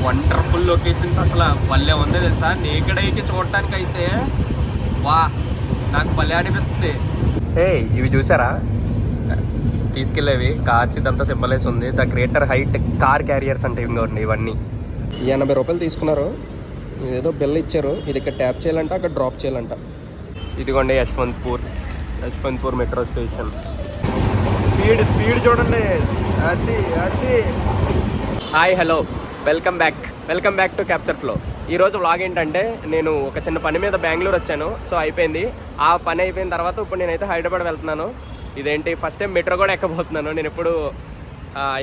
Wonderful locations అసలు భలే ఉంది తెలుసా. నేకడైకి చూడటానికి అయితే వా నాకు భలే అనిపిస్తుంది. ఇవి చూసారా తీసుకెళ్ళేవి కార్స్, ఇదంతా సింబలైజ్ ఉంది. The greater height car carriers అంటే ఇంకోండి ఇవన్నీ. 80 రూపాయలు తీసుకున్నారు, ఏదో బిల్ ఇచ్చారు. ఇది ఇక్కడ ట్యాప్ చేయాలంట, అక్కడ డ్రాప్ చేయాలంట. ఇదిగోండి యశ్వంత్పూర్ మెట్రో స్టేషన్. స్పీడ్ చూడండి. అది hi hello welcome back to capture flow. ఈరోజు వ్లాగ్ ఏంటంటే, నేను ఒక చిన్న పని మీద బెంగళూరు వచ్చాను. సో అయిపోయింది, ఆ పని అయిపోయిన తర్వాత ఇప్పుడు నేనైతే హైదరాబాద్ వెళ్తున్నాను. ఇదేంటి ఫస్ట్ టైం మెట్రో కూడా ఎక్కబోతున్నాను. నేను ఎప్పుడు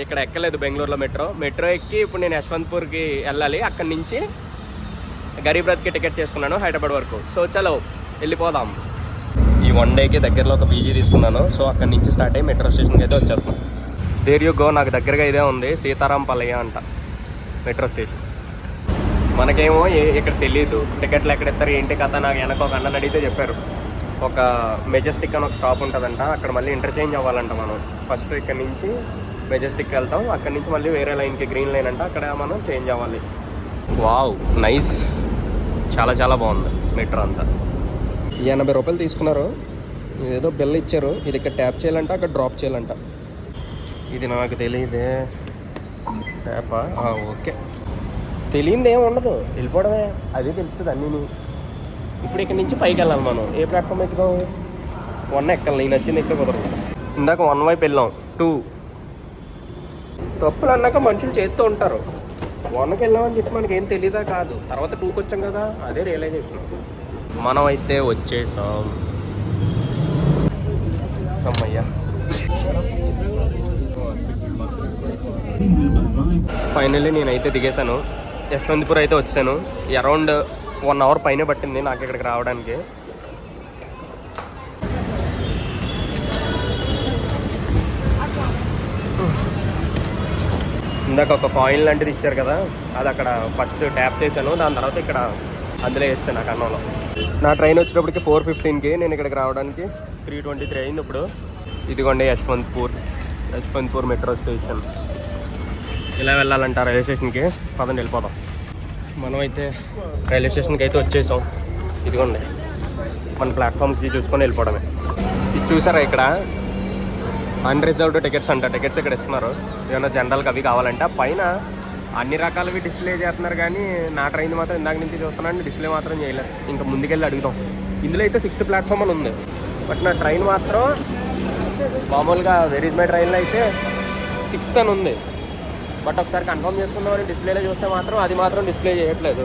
ఇక్కడ ఎక్కలేదు బెంగళూరులో మెట్రో ఎక్కి ఇప్పుడు నేను యశ్వంత్పూర్కి వెళ్ళాలి. అక్కడి నుంచి గరీబ్ రథ్కి టికెట్ చేసుకున్నాను హైదరాబాద్ వరకు. సో చలో వెళ్ళిపోదాం. ఈ 1 డేకి దగ్గరలో ఒక పీజీ తీసుకున్నాను. సో అక్కడి నుంచి స్టార్ట్ అయ్యి మెట్రో స్టేషన్కి అయితే వచ్చేస్తాం. There you go. నాకు దగ్గరగా ఇదే ఉంది, సీతారాంపల్లయ్య అంట మెట్రో స్టేషన్. మనకేమో ఇక్కడ తెలియదు టికెట్లు ఎక్కడ ఇస్తారు ఏంటి కథ. నాకు వెనక ఒక అన్నని అడిగితే చెప్పారు, ఒక మెజెస్టిక్ అని ఒక స్టాప్ ఉంటుందంట, అక్కడ మళ్ళీ ఇంటర్చేంజ్ అవ్వాలంట. మనం ఫస్ట్ ఇక్కడ నుంచి మెజెస్టిక్ వెళ్తాం, అక్కడి నుంచి మళ్ళీ వేరే లైన్కి గ్రీన్ లైన్ అంట, అక్కడ మనం చేంజ్ అవ్వాలి. వావ్ నైస్, చాలా బాగుంది మెట్రో అంతా. 80 రూపాయలు తీసుకున్నారు, ఏదో బిల్ ఇచ్చారు. ఇది ఇక్కడ ట్యాప్ చేయాలంట, అక్కడ డ్రాప్ చేయాలంట. ఇది నాకు తెలియదే. ట్యాపా? ఓకే, తెలియదు ఏమి ఉండదు, వెళ్ళిపోవడమే. అదే తెలుస్తుంది అన్నీ. ఇప్పుడు ఇక్కడ నుంచి పైకి వెళ్ళాలి మనం. ఏ ప్లాట్ఫామ్ ఎక్కుదాం? 1 ఎక్కాలి. నేను నచ్చింది ఎక్కడ కుదరదు. ఇందాక 1 వైపు వెళ్ళాం, 2 తప్పులు అన్నాక మనుషులు చేస్తూ ఉంటారు. 1కి వెళ్ళామని చెప్పి మనకి ఏం తెలీదా కాదు, తర్వాత 2కి వచ్చాం కదా, అదే రియలైజేషన్. మనం అయితే వచ్చేసాం. అమ్మయ్యా, ఫైనల్లీ నేనైతే దిగేశాను. యశ్వంత్పూర్ అయితే వచ్చాను. అరౌండ్ 1 అవర్ పైన పట్టింది నాకు ఇక్కడికి రావడానికి. ఇందాక ఒక కాయిన్ లాంటిది ఇచ్చారు కదా, అది అక్కడ ఫస్ట్ ట్యాప్ చేశాను. దాని తర్వాత ఇక్కడ అందులో వేస్తాను నాకు అన్నంలో. నా ట్రైన్ వచ్చేటప్పటికి 4:15కి, నేను ఇక్కడికి రావడానికి 3:23 అయింది ఇప్పుడు. ఇదిగోండి యశ్వంత్పూర్ మెట్రో స్టేషన్. ఇలా వెళ్ళాలంట రైల్వే స్టేషన్కి. పదండి వెళ్ళిపోదాం. మనం అయితే రైల్వే స్టేషన్కి అయితే వచ్చేసాం. ఇదిగోండి మన ప్లాట్ఫామ్కి చూసుకొని వెళ్ళిపోవడమే. ఇది చూసారా, ఇక్కడ అన్రిజర్వ్డ్ టికెట్స్ అంట. టికెట్స్ ఇక్కడ ఇస్తున్నారు, ఏమైనా జనరల్కి అవి కావాలంటే. పైన అన్ని రకాలవి డిస్ప్లే చేస్తున్నారు, కానీ నా ట్రైన్ మాత్రం ఇందాక నుంచి చూస్తున్నాను, డిస్ప్లే మాత్రం చేయలేదు. ఇంకా ముందుకెళ్ళి అడుగుదాం. ఇందులో అయితే 6th ప్లాట్ఫామ్ అని ఉంది, బట్ నా ట్రైన్ మాత్రం మామూలుగా వెర్ ఇస్ మై ట్రైన్లో అయితే 6th అని ఉంది. బట్ ఒకసారి కన్ఫర్మ్ చేసుకుందామని డిస్ప్లేలో చూస్తే మాత్రం అది మాత్రం డిస్ప్లే చేయట్లేదు.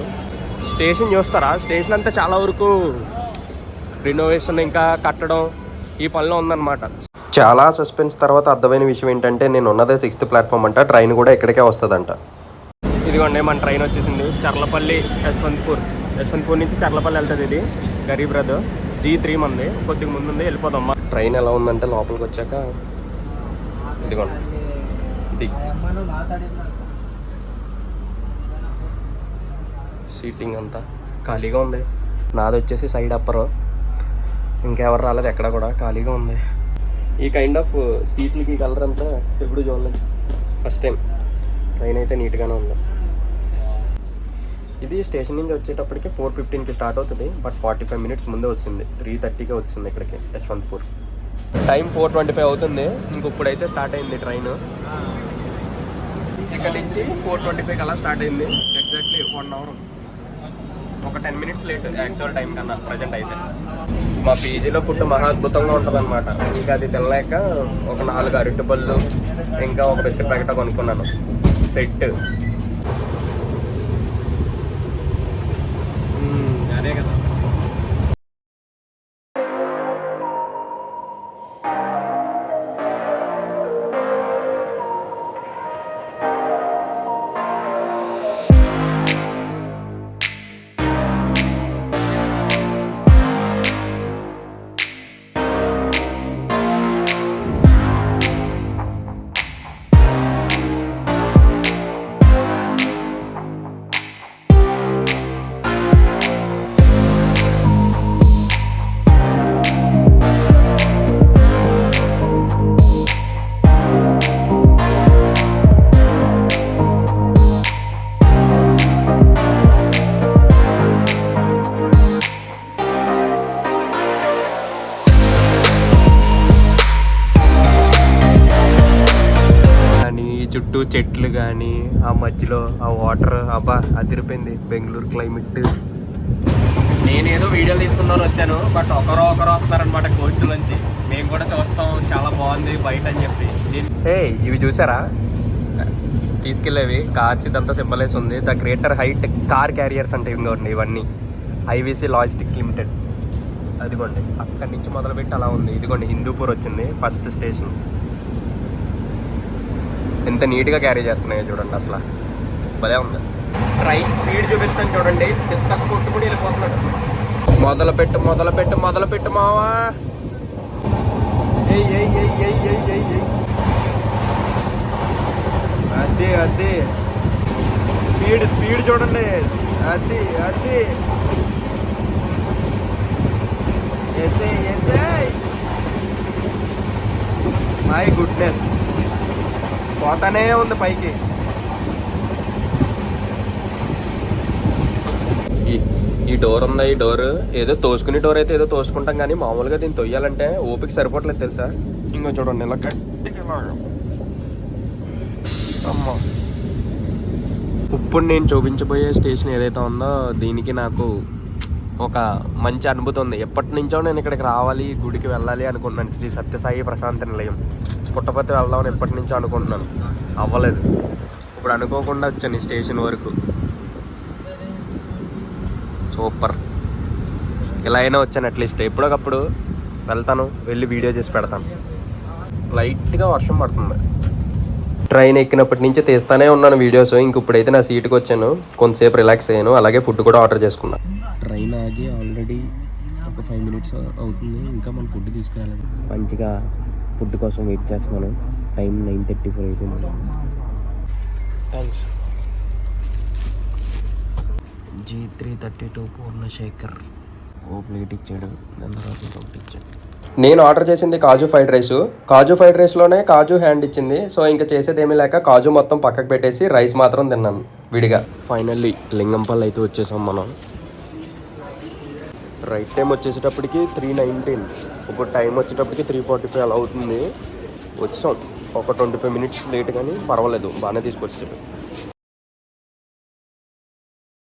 స్టేషన్ చూస్తారా, స్టేషన్ అంతా చాలా వరకు రినోవేషన్ ఇంకా కట్టడం ఈ పనిలో ఉందన్నమాట. చాలా సస్పెన్స్ తర్వాత అర్థమైన విషయం ఏంటంటే, నేను ఉన్నదే 6th ప్లాట్ఫామ్ అంట, ట్రైన్ కూడా ఇక్కడికే వస్తుందంట. ఇదిగోండి మన ట్రైన్ వచ్చేసింది. చర్లపల్లి యశ్వంత్పూర్ నుంచి చర్లపల్లి వెళ్తుంది. ఇది గరీబ్ రథ్ G3 మంది, కొద్దిగా ముందు ఉంది, వెళ్ళిపోదాం. ట్రైన్ ఎలా ఉందంటే, లోపలికి వచ్చాక ఇదిగోండి ఇది సీటింగ్ అంతా ఖాళీగా ఉంది. నాది వచ్చేసి సైడ్ అప్పరు, ఇంకెవరు రాలేదు, ఎక్కడ కూడా ఖాళీగా ఉంది. ఈ కైండ్ ఆఫ్ సీట్లకి కలర్ అంతా ఎప్పుడు చూడలేదు, ఫస్ట్ టైం. ట్రైన్ అయితే నీట్గానే ఉంది. ఇది స్టేషన్ నుంచి వచ్చేటప్పటికి 4:15కి స్టార్ట్ అవుతుంది, బట్ 45 మినిట్స్ ముందే వస్తుంది. 3:30కి వచ్చింది ఇక్కడికి యశ్వంత్పూర్. టైం 4:25 అవుతుంది. ఇప్పుడైతే స్టార్ట్ అయింది ట్రైన్. ఇక్కడ నుంచి 4:25 అలా స్టార్ట్ అయింది. ఎగ్జాక్ట్లీ 1 అవర్, ఒక 10 మినిట్స్ లేట్ యాక్చువల్ టైం కన్నా ప్రజెంట్ అయితే. మా పీజీలో ఫుడ్ మహా అద్భుతంగా ఉంటుంది అనమాట. ఇంకా అది తినలేక ఒక 4 అరటిపళ్ళు ఇంకా ఒక బిస్కెట్ ప్యాకెట్ కొనుక్కున్నాను. సెట్ అదే కదా. చుట్టూ చెట్లు కానీ ఆ మధ్యలో ఆ వాటర్ అబ్బా అదిరిపోయింది బెంగళూరు క్లైమేట్. నేనేదో వీడియోలు తీసుకుందామని వచ్చాను, బట్ ఒకరు వస్తారనమాట కోచ్ నుంచి. మేము కూడా చూస్తాం, చాలా బాగుంది బయట అని చెప్పి. ఇవి చూసారా తీసుకెళ్ళేవి కార్స్, ఇదంతా సింబల్ వేసి ఉంది the greater height car carriers అంటే ఇంకోండి ఇవన్నీ ఐవీసీ లాజిస్టిక్స్ లిమిటెడ్. అదిగోండి అక్కడి నుంచి మొదలుపెట్టి అలా ఉంది. ఇదిగోండి హిందూపూర్ వచ్చింది ఫస్ట్ స్టేషన్. ఎంత నీట్గా క్యారీ చేస్తున్నాయో చూడండి, అసలు భలే ఉంది. ట్రైన్ స్పీడ్ చూపిస్తాను చూడండి, చెత్త కొట్టుకుని వెళ్ళిపోతున్నాడు. మొదలుపెట్టు మావా. అదే స్పీడ్ చూడండి. అది మై గుడ్నెస్, పోతానే ఉంది పైకి. ఈ డోర్ ఉందా, ఈ డోర్ ఏదో తోసుకునే డోర్ అయితే ఏదో తోసుకుంటాం, కానీ మామూలుగా దీన్ని తొయ్యాలంటే ఓపిక సరిపోవట్లేదు తెలుసా. ఇంకో చూడండి ఇలా గట్టిగా. అమ్మా, ఇప్పుడు నేను చూపించబోయే స్టేషన్ ఏదైతే ఉందో దీనికి నాకు ఒక మంచి అనుభూతి ఉంది. ఎప్పటి నుంచో నేను ఇక్కడికి రావాలి, గుడికి వెళ్ళాలి అనుకుంటున్నాను. శ్రీ సత్యసాయి ప్రశాంతి నిలయం పుట్టపర్తి వెళ్దామని ఎప్పటి నుంచో అనుకుంటున్నాను, అవ్వలేదు. ఇప్పుడు అనుకోకుండా వచ్చాను ఈ స్టేషన్ వరకు. సూపర్, ఇలా అయినా వచ్చాను. అట్లీస్ట్ ఎప్పుడొకప్పుడు వెళ్తాను, వెళ్ళి వీడియో చేసి పెడతాను. లైట్గా వర్షం పడుతుంది. ట్రైన్ ఎక్కినప్పటి నుంచి తీస్తానే ఉన్నాను వీడియోస్. ఇంక ఇప్పుడైతే నా సీట్కి వచ్చాను, కొంతసేపు రిలాక్స్ అయ్యాను, అలాగే ఫుడ్ కూడా ఆర్డర్ చేసుకున్నాను. ట్రైన్ ఆగి ఆల్రెడీ ఒక 5 minutes అవుతుంది, ఇంకా మనం ఫుడ్ తీసుకురాలేదు. మంచిగా ఫుడ్ కోసం వెయిట్ చేస్తున్నాను. టైం 9:34 అయిపోయింది. థ్యాంక్స్. G332 పూర్ణశేఖర్ ఓ ప్లేట్ ఇచ్చాడు, దాని తర్వాత ఒకటి ఇచ్చాడు. నేను ఆర్డర్ చేసింది కాజు ఫ్రైడ్ రైస్లోనే కాజు హ్యాండ్ ఇచ్చింది. సో ఇంకా చేసేది ఏమీ లేక కాజు మొత్తం పక్కకు పెట్టేసి రైస్ మాత్రం తిన్నాను విడిగా. ఫైనల్లీ లింగంపల్లి అయితే వచ్చేసాం మనం. రైట్ టైం వచ్చేసేటప్పటికి 3:19, ఇప్పుడు టైం వచ్చేటప్పటికి 3:45 అలా అవుతుంది. వచ్చాం ఒక 25 minutes లేట్, కానీ పర్వాలేదు, బాగానే తీసుకొచ్చాడు.